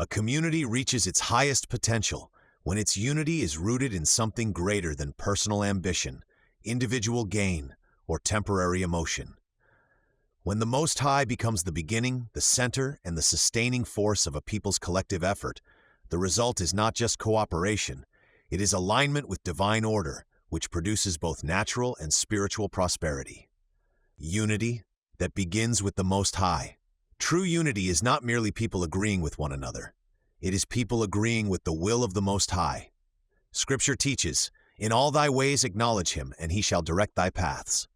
A community reaches its highest potential when its unity is rooted in something greater than personal ambition, individual gain, or temporary emotion. When the Most High becomes the beginning, the center, and the sustaining force of a people's collective effort, the result is not just cooperation, it is alignment with divine order, which produces both natural and spiritual prosperity. Unity that begins with the Most High. True unity is not merely people agreeing with one another. It is people agreeing with the will of the Most High. Scripture teaches, "In all thy ways acknowledge him, and he shall direct thy paths."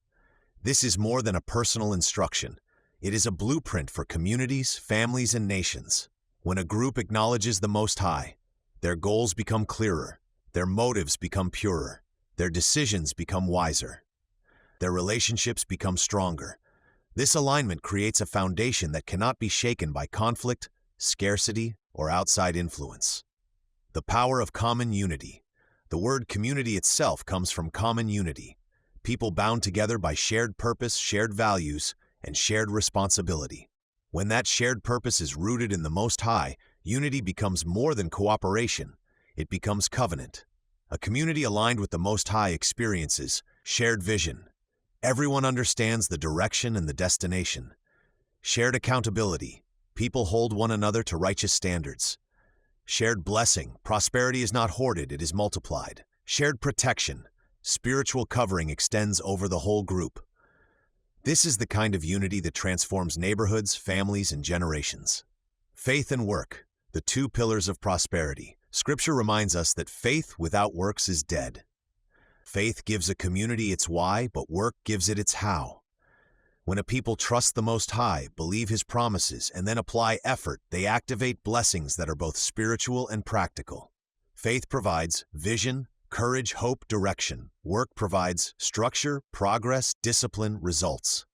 This is more than a personal instruction. It is a blueprint for communities, families, and nations. When a group acknowledges the Most High, their goals become clearer, their motives become purer, their decisions become wiser, their relationships become stronger. This alignment creates a foundation that cannot be shaken by conflict, scarcity, or outside influence. The power of common unity. The word community itself comes from common unity, people bound together by shared purpose, shared values, and shared responsibility. When that shared purpose is rooted in the Most High, unity becomes more than cooperation. It becomes covenant. A community aligned with the Most High experiences shared vision. Everyone understands the direction and the destination. Shared accountability. People hold one another to righteous standards. Shared blessing. Prosperity is not hoarded, it is multiplied. Shared protection. Spiritual covering extends over the whole group. This is the kind of unity that transforms neighborhoods, families, and generations. Faith and work, the two pillars of prosperity. Scripture reminds us that faith without works is dead. Faith gives a community its why, but work gives it its how. When a people trust the Most High, believe His promises, and then apply effort, they activate blessings that are both spiritual and practical. Faith provides vision, courage, hope, direction. Work provides structure, progress, discipline, results.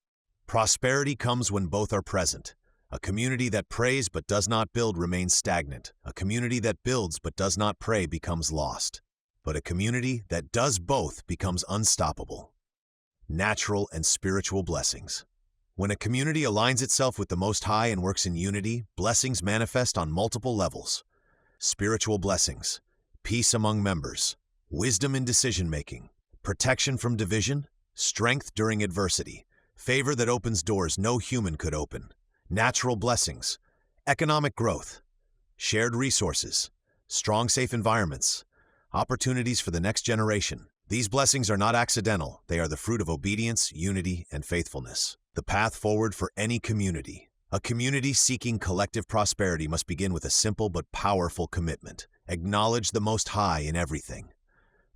Prosperity comes when both are present. A community that prays but does not build remains stagnant. A community that builds but does not pray becomes lost. But a community that does both becomes unstoppable. Natural and spiritual blessings. When a community aligns itself with the Most High and works in unity, blessings manifest on multiple levels. Spiritual blessings, peace among members, wisdom in decision-making, protection from division, strength during adversity, favor that opens doors no human could open. Natural blessings, economic growth, shared resources, strong, safe environments, opportunities for the next generation. These blessings are not accidental. They are the fruit of obedience, unity, and faithfulness. The path forward for any community. A community seeking collective prosperity must begin with a simple but powerful commitment. Acknowledge the Most High in everything.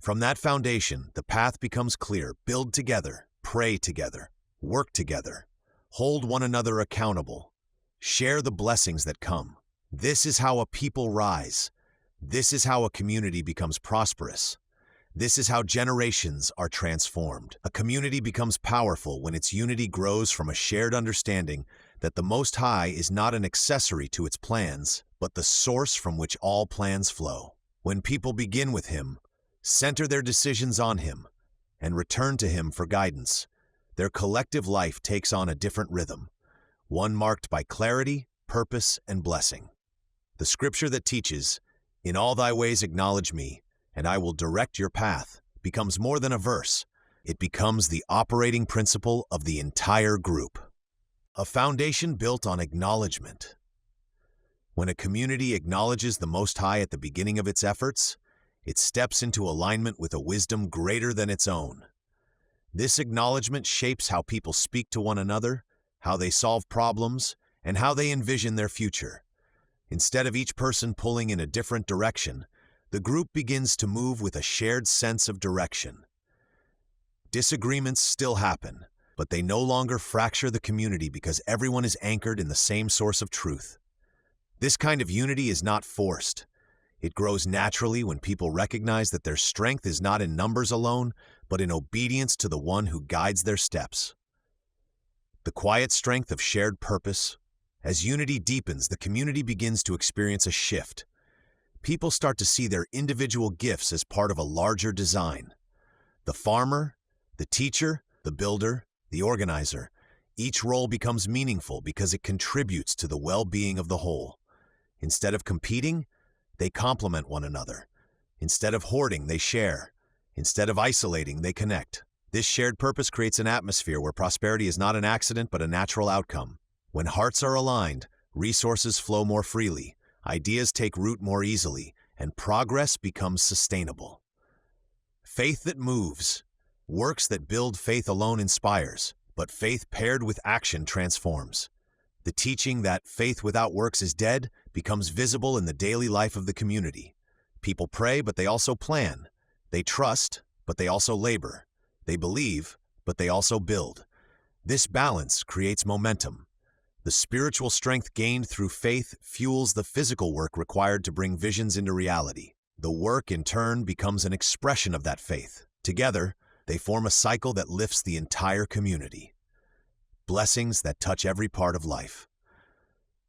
From that foundation, the path becomes clear. Build together, pray together, work together, hold one another accountable, share the blessings that come. This is how a people rise. This is how a community becomes prosperous. This is how generations are transformed. A community becomes powerful when its unity grows from a shared understanding that the Most High is not an accessory to its plans, but the source from which all plans flow. When people begin with Him, center their decisions on Him, and return to Him for guidance, their collective life takes on a different rhythm, one marked by clarity, purpose, and blessing. The scripture that teaches, "In all thy ways acknowledge me, and I will direct your path," becomes more than a verse. It becomes the operating principle of the entire group. A foundation built on acknowledgement. When a community acknowledges the Most High at the beginning of its efforts, it steps into alignment with a wisdom greater than its own. This acknowledgement shapes how people speak to one another, how they solve problems, and how they envision their future. Instead of each person pulling in a different direction, the group begins to move with a shared sense of direction. Disagreements still happen, but they no longer fracture the community because everyone is anchored in the same source of truth. This kind of unity is not forced. It grows naturally when people recognize that their strength is not in numbers alone, but in obedience to the one who guides their steps. The quiet strength of shared purpose. As unity deepens, the community begins to experience a shift. People start to see their individual gifts as part of a larger design. The farmer, the teacher, the builder, the organizer, each role becomes meaningful because it contributes to the well-being of the whole. Instead of competing, they complement one another. Instead of hoarding, they share. Instead of isolating, they connect. This shared purpose creates an atmosphere where prosperity is not an accident but a natural outcome. When hearts are aligned, resources flow more freely, ideas take root more easily, and progress becomes sustainable. Faith that moves. Works that build faith alone inspires, but faith paired with action transforms. The teaching that faith without works is dead becomes visible in the daily life of the community. People pray, but they also plan. They trust, but they also labor. They believe, but they also build. This balance creates momentum. The spiritual strength gained through faith fuels the physical work required to bring visions into reality. The work, in turn, becomes an expression of that faith. Together, they form a cycle that lifts the entire community. Blessings that touch every part of life.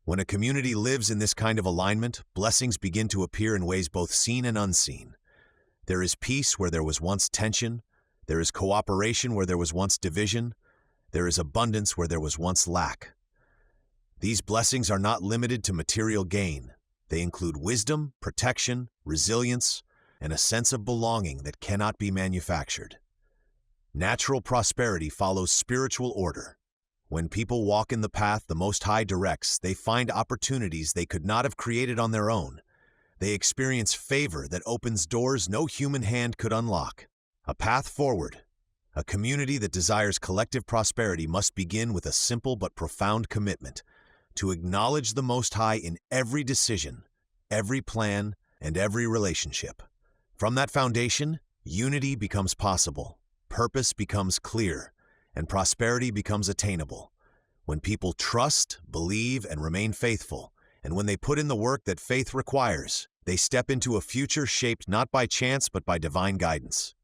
When a community lives in this kind of alignment, blessings begin to appear in ways both seen and unseen. There is peace where there was once tension. There is cooperation where there was once division. There is abundance where there was once lack. These blessings are not limited to material gain. They include wisdom, protection, resilience, and a sense of belonging that cannot be manufactured. Natural prosperity follows spiritual order. When people walk in the path the Most High directs, they find opportunities they could not have created on their own. They experience favor that opens doors no human hand could unlock. A path forward. A community that desires collective prosperity must begin with a simple but profound commitment to acknowledge the Most High in every decision, every plan, and every relationship. From that foundation, unity becomes possible, purpose becomes clear, and prosperity becomes attainable. When people trust, believe, and remain faithful, and when they put in the work that faith requires, they step into a future shaped not by chance but by divine guidance.